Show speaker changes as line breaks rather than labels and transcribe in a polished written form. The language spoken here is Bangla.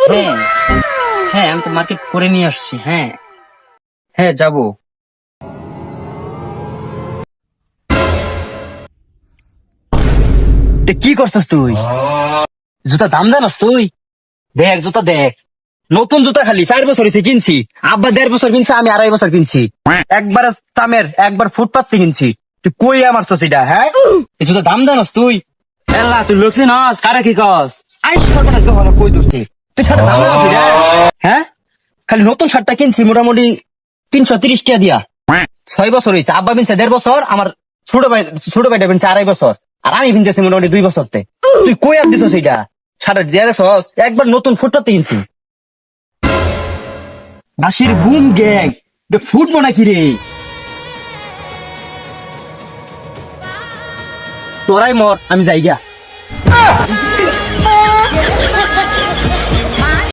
হ্যাঁ হ্যাঁ, আমি তো মার্কেট করে নিয়ে আসছি। হ্যাঁ হ্যাঁ, যাবো। কি করছিস তুই? জুতা দাম জানাস তুই? দেখ জুতা দেখ, নতুন জুতা খালি 4 বছর হয়েছে কিনছি। আব্বা 1.5 বছর কিনছে, আমি 2.5 বছর কিনছি। একবার চামের, একবার ফুটপাত কিনছি। তুই কই আমার চসিটা? হ্যাঁ, এই জুতা দাম জানাস তুই? এল্লা তুই লোকছি নস, কারা কি কস? আই সরকার তো ভালো কই দূরছি। তুই শার্টের দাম জানাস এটা? হ্যাঁ, খালি নতুন শার্টটা কিনছি মোটামুটি 330 টাকা দিয়া। 6 বছর হয়েছে, আব্বা কিনছে 1.5 বছর, আমার ছোট ভাইটা কিনছে 2.5 বছর, আর আমি কিনতেছি মোটামুটি 2 বছরতে। তুই কই আর দিছস এইটা? শার্টের দিয়ে দেখছস? একবার নতুন ফুটপাতে কিনছি। নাসির বুম গ্যাং ফুটবো নাকি রে? তোরাই মর, আমি যাই গিয়া।